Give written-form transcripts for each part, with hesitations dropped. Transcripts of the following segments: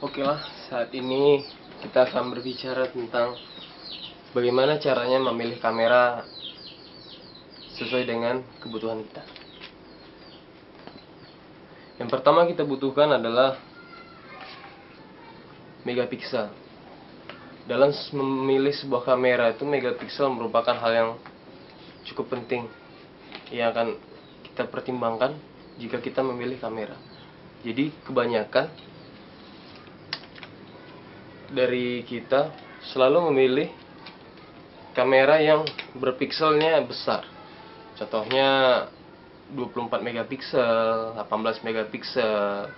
Oke lah, saat ini kita akan berbicara tentang bagaimana caranya memilih kamera sesuai dengan kebutuhan kita. Yang pertama kita butuhkan adalah megapiksel. Dalam memilih sebuah kamera itu, megapiksel merupakan hal yang cukup penting yang akan kita pertimbangkan jika kita memilih kamera. Jadi kebanyakan dari kita selalu memilih kamera yang berpikselnya besar. Contohnya 24 megapiksel, 18 megapiksel.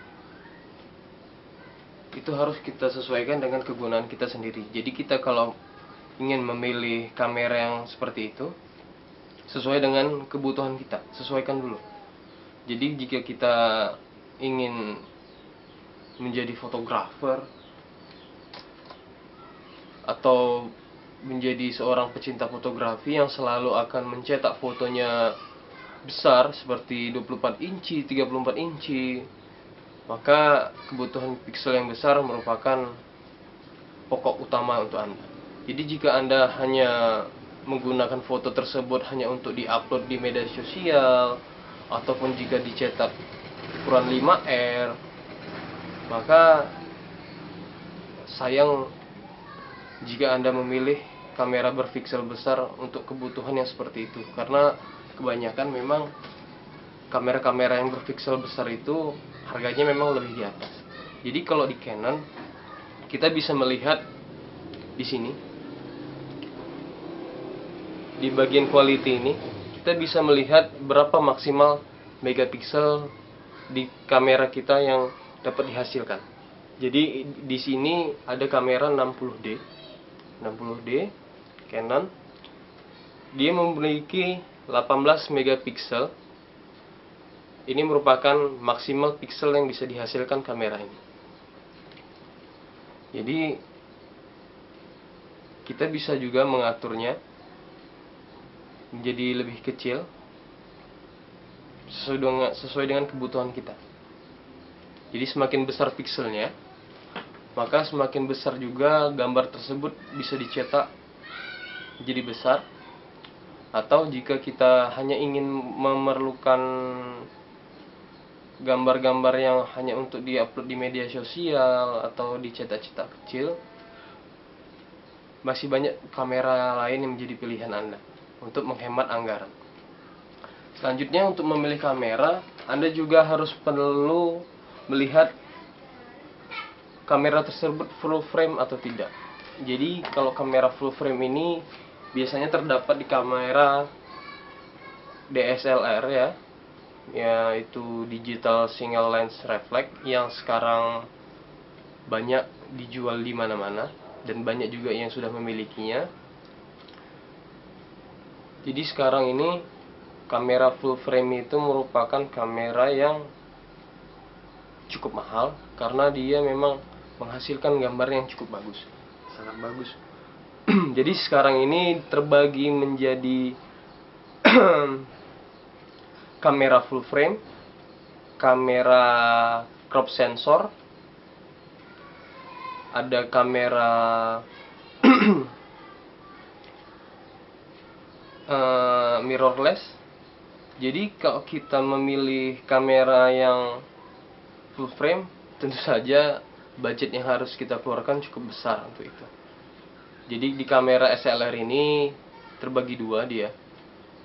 Itu harus kita sesuaikan dengan kegunaan kita sendiri. Jadi kita kalau ingin memilih kamera yang seperti itu, sesuai dengan kebutuhan kita, sesuaikan dulu. Jadi jika kita ingin menjadi fotografer atau menjadi seorang pecinta fotografi yang selalu akan mencetak fotonya besar seperti 24 inci, 34 inci, maka kebutuhan piksel yang besar merupakan pokok utama untuk Anda. Jadi jika Anda hanya menggunakan foto tersebut hanya untuk diupload di media sosial ataupun jika dicetak ukuran 5R, maka sayang jika Anda memilih kamera berpiksel besar untuk kebutuhan yang seperti itu, karena kebanyakan memang kamera-kamera yang berpiksel besar itu harganya memang lebih di atas. Jadi kalau di Canon kita bisa melihat di sini di bagian quality ini, kita bisa melihat berapa maksimal megapiksel di kamera kita yang dapat dihasilkan. Jadi di sini ada kamera 60D Canon. Dia memiliki 18 megapiksel. Ini merupakan maksimal piksel yang bisa dihasilkan kamera ini. Jadi kita bisa juga mengaturnya menjadi lebih kecil sesuai dengan kebutuhan kita. Jadi semakin besar pikselnya, maka semakin besar juga gambar tersebut bisa dicetak jadi besar. Atau jika kita hanya ingin memerlukan gambar-gambar yang hanya untuk diupload di media sosial atau dicetak-cetak kecil, masih banyak kamera lain yang menjadi pilihan Anda untuk menghemat anggaran. Selanjutnya, untuk memilih kamera, Anda juga harus perlu melihat kamera tersebut full frame atau tidak. Jadi kalau kamera full frame ini biasanya terdapat di kamera DSLR ya, yaitu digital single lens reflex, yang sekarang banyak dijual di mana-mana dan banyak juga yang sudah memilikinya. Jadi sekarang ini kamera full frame itu merupakan kamera yang cukup mahal karena dia memang menghasilkan gambar yang cukup bagus, sangat bagus. Jadi sekarang ini terbagi menjadi kamera full frame, kamera crop sensor, ada kamera mirrorless. Jadi kalau kita memilih kamera yang full frame, tentu saja budget yang harus kita keluarkan cukup besar untuk itu. Jadi di kamera SLR ini terbagi dua dia.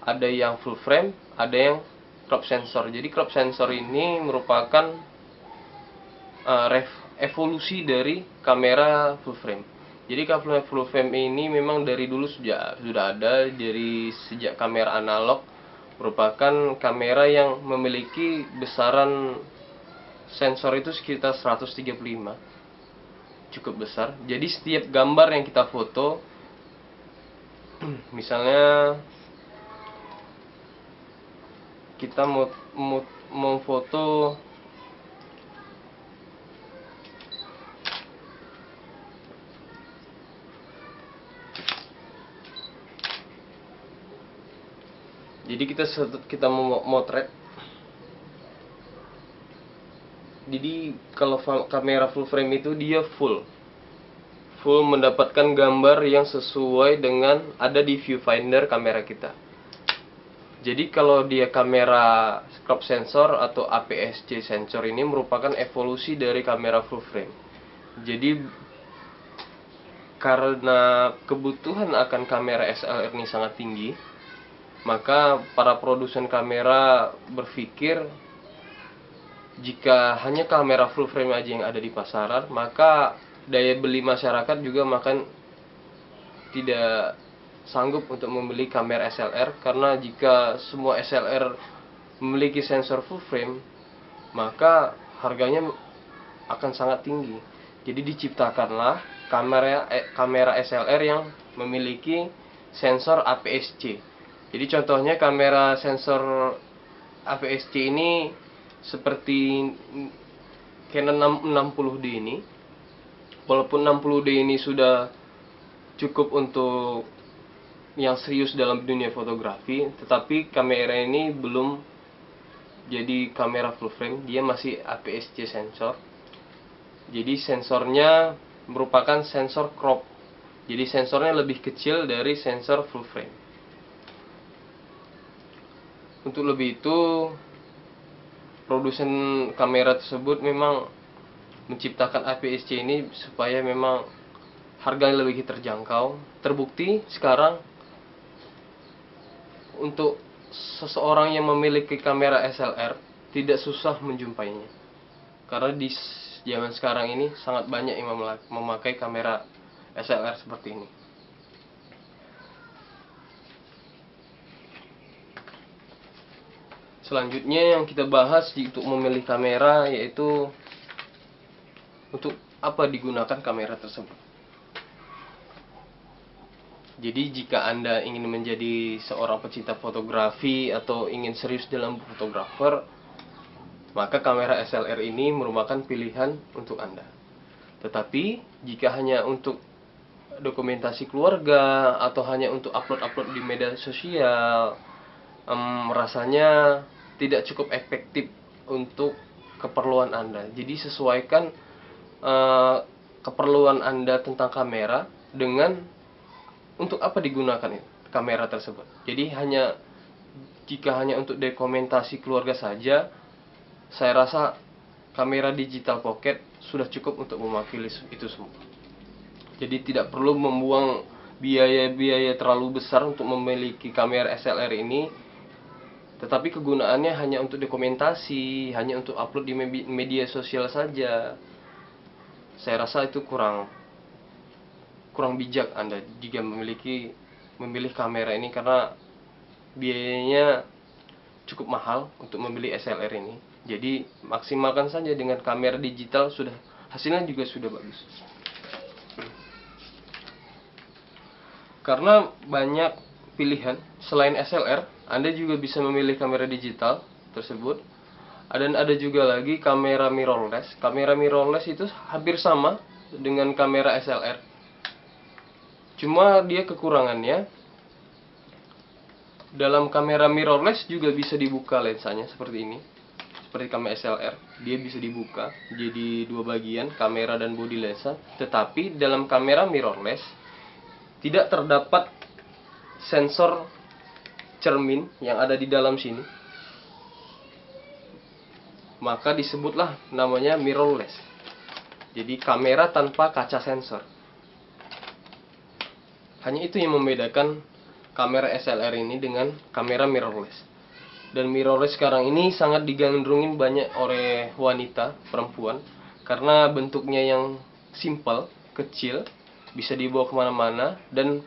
Ada yang full frame, ada yang crop sensor. Jadi crop sensor ini merupakan evolusi dari kamera full frame. Jadi kamera full frame ini memang dari dulu sudah ada, dari sejak kamera analog, merupakan kamera yang memiliki besaran sensor itu sekitar 135, cukup besar. Jadi setiap gambar yang kita foto, misalnya kita mau foto jadi kita mau motret Jadi kalau kamera full frame itu dia full mendapatkan gambar yang sesuai dengan ada di viewfinder kamera kita. Jadi kalau dia kamera crop sensor atau APS-C sensor ini merupakan evolusi dari kamera full frame. Jadi karena kebutuhan akan kamera SLR ini sangat tinggi, maka para produsen kamera berpikir jika hanya kamera full frame aja yang ada di pasaran, maka daya beli masyarakat juga makan tidak sanggup untuk membeli kamera SLR, karena jika semua SLR memiliki sensor full frame, maka harganya akan sangat tinggi. Jadi diciptakanlah kamera SLR yang memiliki sensor APS-C. Jadi contohnya kamera sensor APS-C ini seperti Canon 60D ini. Walaupun 60D ini sudah cukup untuk yang serius dalam dunia fotografi, tetapi kamera ini belum jadi kamera full frame, dia masih APS-C sensor. Jadi sensornya merupakan sensor crop. Jadi sensornya lebih kecil dari sensor full frame. Untuk lebih itu, produsen kamera tersebut memang menciptakan APS-C ini supaya memang harganya lebih terjangkau. Terbukti sekarang untuk seseorang yang memiliki kamera SLR tidak susah menjumpainya, karena di zaman sekarang ini sangat banyak yang memakai kamera SLR seperti ini. Selanjutnya yang kita bahas untuk memilih kamera, yaitu untuk apa digunakan kamera tersebut. Jadi jika Anda ingin menjadi seorang pecinta fotografi atau ingin serius dalam fotografer, maka kamera SLR ini merupakan pilihan untuk Anda. Tetapi jika hanya untuk dokumentasi keluarga atau hanya untuk upload-upload di media sosial, rasanya tidak cukup efektif untuk keperluan Anda. Jadi sesuaikan keperluan Anda tentang kamera dengan untuk apa digunakan kamera tersebut. Jadi jika hanya untuk dokumentasi keluarga saja, saya rasa kamera digital pocket sudah cukup untuk mewakili itu semua. Jadi tidak perlu membuang biaya-biaya terlalu besar untuk memiliki kamera SLR ini, tetapi kegunaannya hanya untuk dokumentasi, hanya untuk upload di media sosial saja. Saya rasa itu kurang bijak Anda jika memilih kamera ini, karena biayanya cukup mahal untuk membeli SLR ini. Jadi maksimalkan saja dengan kamera digital, sudah hasilnya juga sudah bagus. Karena banyak pilihan selain SLR, Anda juga bisa memilih kamera digital tersebut. Dan ada juga lagi kamera mirrorless. Kamera mirrorless itu hampir sama dengan kamera SLR. Cuma dia kekurangannya, dalam kamera mirrorless juga bisa dibuka lensanya seperti ini. Seperti kamera SLR, dia bisa dibuka jadi dua bagian, kamera dan bodi lensa. Tetapi dalam kamera mirrorless tidak terdapat sensor cermin yang ada di dalam sini, maka disebutlah namanya mirrorless. Jadi kamera tanpa kaca sensor. Hanya itu yang membedakan kamera SLR ini dengan kamera mirrorless. Dan mirrorless sekarang ini sangat digandrungin banyak oleh wanita, perempuan, karena bentuknya yang simple, kecil, bisa dibawa kemana-mana, dan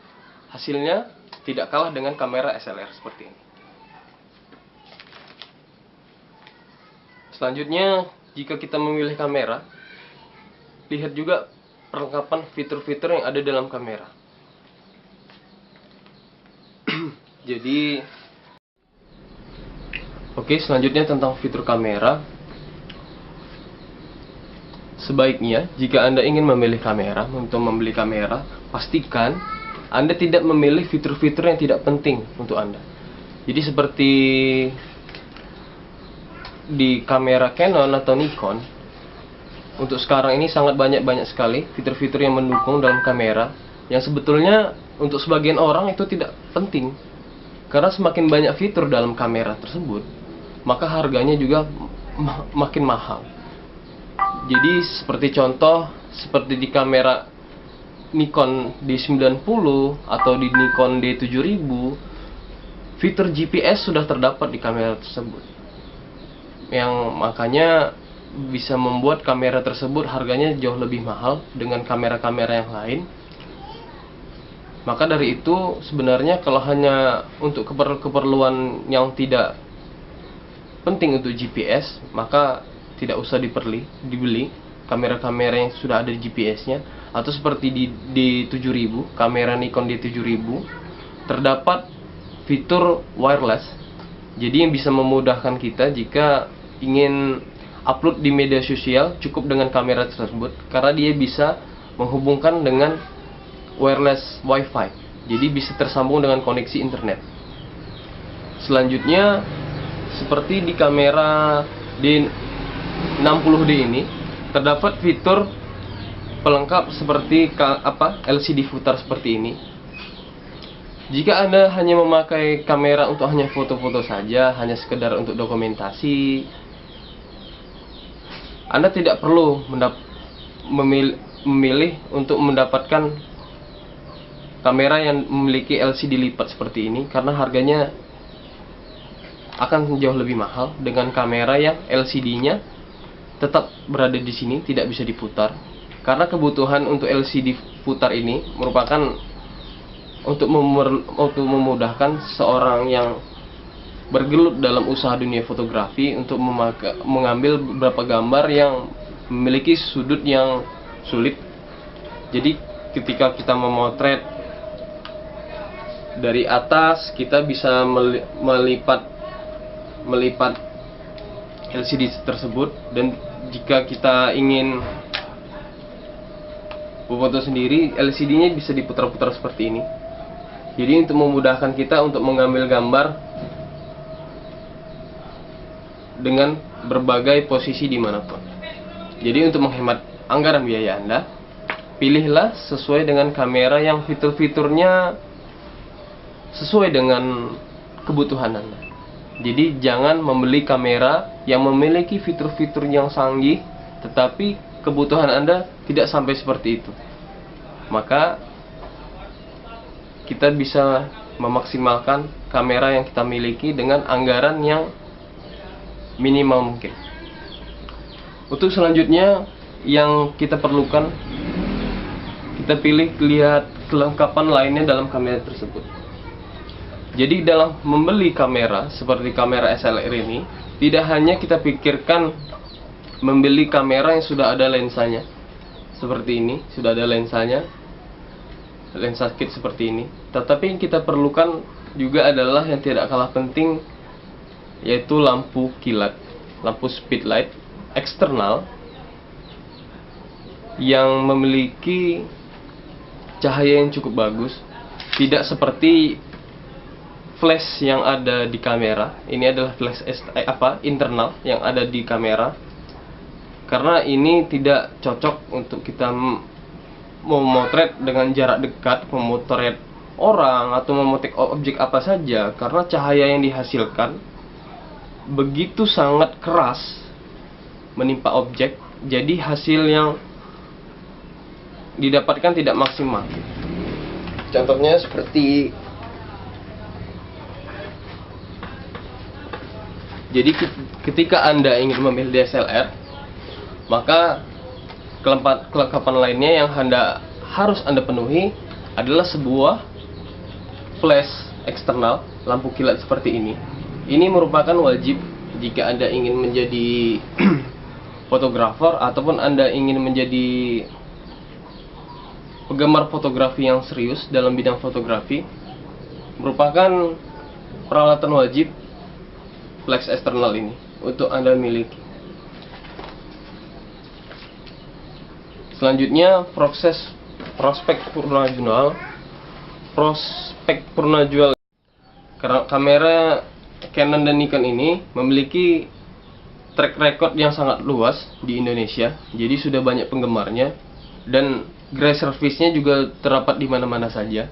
hasilnya tidak kalah dengan kamera SLR seperti ini. Selanjutnya, jika kita memilih kamera, lihat juga perlengkapan fitur-fitur yang ada dalam kamera. Jadi, oke, selanjutnya tentang fitur kamera. Sebaiknya, jika Anda ingin memilih kamera, untuk membeli kamera, pastikan Anda tidak memilih fitur-fitur yang tidak penting untuk Anda. Jadi seperti di kamera Canon atau Nikon, untuk sekarang ini sangat banyak sekali fitur-fitur yang mendukung dalam kamera, yang sebetulnya untuk sebagian orang itu tidak penting. Karena semakin banyak fitur dalam kamera tersebut, maka harganya juga makin mahal. Jadi seperti contoh, seperti di kamera Nikon D90 atau di Nikon D7000, fitur GPS sudah terdapat di kamera tersebut, yang makanya bisa membuat kamera tersebut harganya jauh lebih mahal dengan kamera-kamera yang lain. Maka dari itu sebenarnya kalau hanya untuk keperluan yang tidak penting untuk GPS, maka tidak usah dibeli kamera-kamera yang sudah ada GPS-nya. Atau seperti di D7000, kamera Nikon D7000 terdapat fitur wireless, jadi yang bisa memudahkan kita jika ingin upload di media sosial cukup dengan kamera tersebut, karena dia bisa menghubungkan dengan wireless wifi, jadi bisa tersambung dengan koneksi internet. Selanjutnya seperti di kamera D60D ini terdapat fitur pelengkap seperti LCD footer seperti ini. Jika Anda hanya memakai kamera untuk hanya foto-foto saja, hanya sekedar untuk dokumentasi, Anda tidak perlu memilih untuk mendapatkan kamera yang memiliki LCD lipat seperti ini, karena harganya akan jauh lebih mahal dengan kamera yang LCD-nya tetap berada di sini, tidak bisa diputar. Karena kebutuhan untuk LCD putar ini merupakan untuk memudahkan seorang yang bergelut dalam usaha dunia fotografi untuk mengambil beberapa gambar yang memiliki sudut yang sulit. Jadi ketika kita memotret dari atas, kita bisa melipat LCD tersebut, dan jika kita ingin foto sendiri, LCD-nya bisa diputar-putar seperti ini. Jadi untuk memudahkan kita untuk mengambil gambar dengan berbagai posisi dimanapun. Jadi untuk menghemat anggaran biaya Anda, pilihlah sesuai dengan kamera yang fitur-fiturnya sesuai dengan kebutuhan Anda. Jadi jangan membeli kamera yang memiliki fitur-fitur yang canggih, tetapi kebutuhan Anda tidak sampai seperti itu. Maka kita bisa memaksimalkan kamera yang kita miliki dengan anggaran yang minimal mungkin. Untuk selanjutnya yang kita perlukan, kita lihat kelengkapan lainnya dalam kamera tersebut. Jadi dalam membeli kamera seperti kamera SLR ini, tidak hanya kita pikirkan membeli kamera yang sudah ada lensanya seperti ini, sudah ada lensanya, lensa kit seperti ini. Tetapi yang kita perlukan juga adalah yang tidak kalah penting, yaitu lampu kilat, lampu speedlight eksternal yang memiliki cahaya yang cukup bagus, tidak seperti flash yang ada di kamera. Ini adalah flash internal yang ada di kamera, karena ini tidak cocok untuk kita memotret dengan jarak dekat, memotret orang atau memotret objek apa saja, karena cahaya yang dihasilkan begitu sangat keras menimpa objek, jadi hasil yang didapatkan tidak maksimal. Contohnya seperti, jadi ketika Anda ingin memilih DSLR, maka kelengkapan lainnya yang harus Anda penuhi adalah sebuah flash eksternal, lampu kilat seperti ini. Ini merupakan wajib jika Anda ingin menjadi fotografer ataupun Anda ingin menjadi penggemar fotografi yang serius dalam bidang fotografi. Merupakan peralatan wajib flash eksternal ini untuk Anda miliki. Selanjutnya prospek purnajual. Kamera Canon dan Nikon ini memiliki track record yang sangat luas di Indonesia, jadi sudah banyak penggemarnya, dan gerai servisnya juga terdapat di mana-mana saja.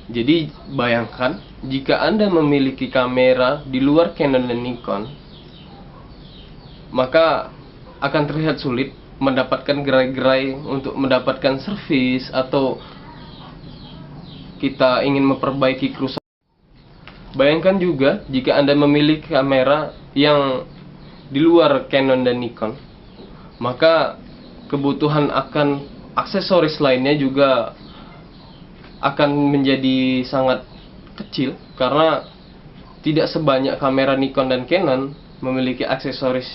Jadi bayangkan jika Anda memiliki kamera di luar Canon dan Nikon, maka akan terlihat sulit mendapatkan gerai-gerai untuk mendapatkan servis, atau kita ingin memperbaiki kerusakan. Bayangkan juga jika Anda memiliki kamera yang di luar Canon dan Nikon, maka kebutuhan akan aksesoris lainnya juga akan menjadi sangat kecil, karena tidak sebanyak kamera Nikon dan Canon memiliki aksesoris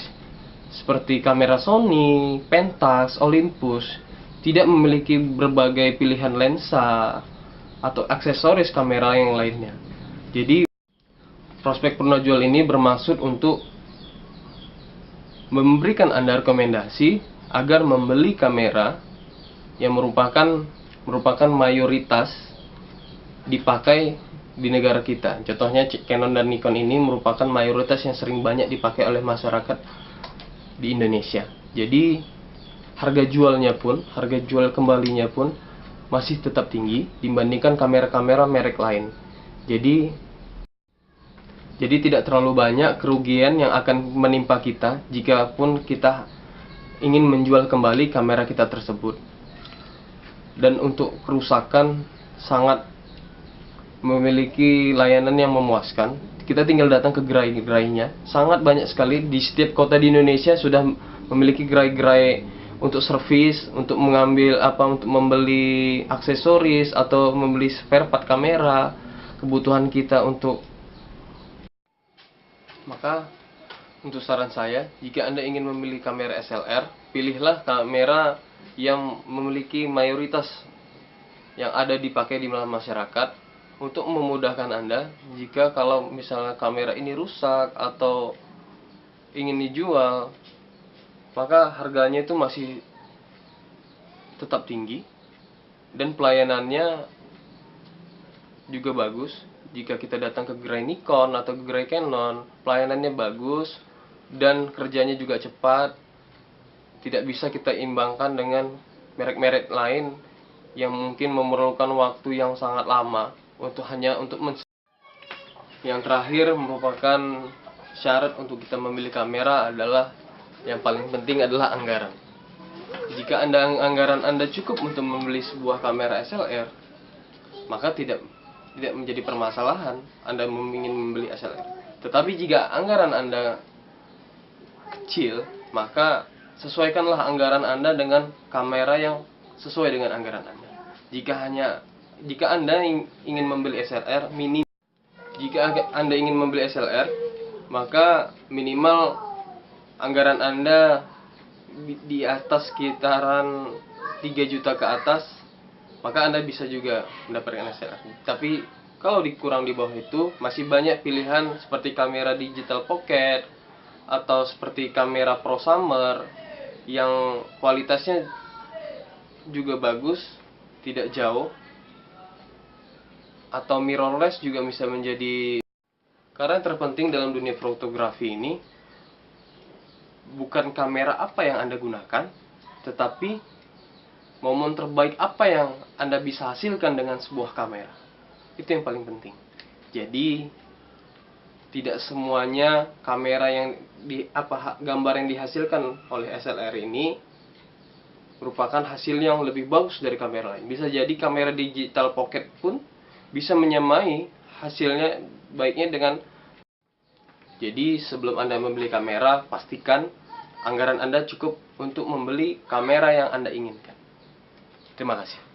seperti kamera Sony, Pentax, Olympus, tidak memiliki berbagai pilihan lensa atau aksesoris kamera yang lainnya. Jadi prospek Purna Jual ini bermaksud untuk memberikan Anda rekomendasi agar membeli kamera yang merupakan mayoritas dipakai di negara kita. Contohnya Canon dan Nikon ini merupakan mayoritas yang sering banyak dipakai oleh masyarakat di Indonesia. Jadi harga jual kembalinya pun masih tetap tinggi dibandingkan kamera-kamera merek lain. Jadi tidak terlalu banyak kerugian yang akan menimpa kita jika pun kita ingin menjual kembali kamera kita tersebut. Dan untuk kerusakan sangat memiliki layanan yang memuaskan. Kita tinggal datang ke gerai-gerainya. Sangat banyak sekali di setiap kota di Indonesia sudah memiliki gerai-gerai untuk servis, untuk untuk membeli aksesoris atau membeli spare part kamera, kebutuhan kita untuk. Maka untuk saran saya, jika Anda ingin memilih kamera SLR, pilihlah kamera yang memiliki mayoritas yang ada dipakai di masyarakat, untuk memudahkan Anda jika kalau misalnya kamera ini rusak atau ingin dijual, maka harganya itu masih tetap tinggi dan pelayanannya juga bagus. Jika kita datang ke gerai Nikon atau ke gerai Canon, pelayanannya bagus dan kerjanya juga cepat. Tidak bisa kita imbangkan dengan merek-merek lain yang mungkin memerlukan waktu yang sangat lama Yang terakhir merupakan syarat untuk kita memilih kamera adalah, yang paling penting adalah anggaran. Jika anggaran Anda cukup untuk membeli sebuah kamera SLR, maka tidak menjadi permasalahan Anda ingin membeli SLR. Tetapi jika anggaran Anda kecil, maka sesuaikanlah anggaran Anda dengan kamera yang sesuai dengan anggaran Anda. Jika Anda ingin membeli SLR, maka minimal anggaran Anda di atas sekitaran 3 juta ke atas, maka Anda bisa juga mendapatkan SLR. Tapi kalau dikurang di bawah itu, masih banyak pilihan seperti kamera digital pocket atau seperti kamera Pro Summer yang kualitasnya juga bagus, tidak jauh, atau mirrorless juga bisa menjadi. Karena yang terpenting dalam dunia fotografi ini bukan kamera apa yang Anda gunakan, tetapi momen terbaik apa yang Anda bisa hasilkan dengan sebuah kamera. Itu yang paling penting. Jadi tidak semuanya kamera gambar yang dihasilkan oleh SLR ini merupakan hasil yang lebih bagus dari kamera lain. Bisa jadi kamera digital pocket pun bisa menyamai hasilnya baiknya dengan. Jadi sebelum Anda membeli kamera, pastikan anggaran Anda cukup untuk membeli kamera yang Anda inginkan. Terima kasih.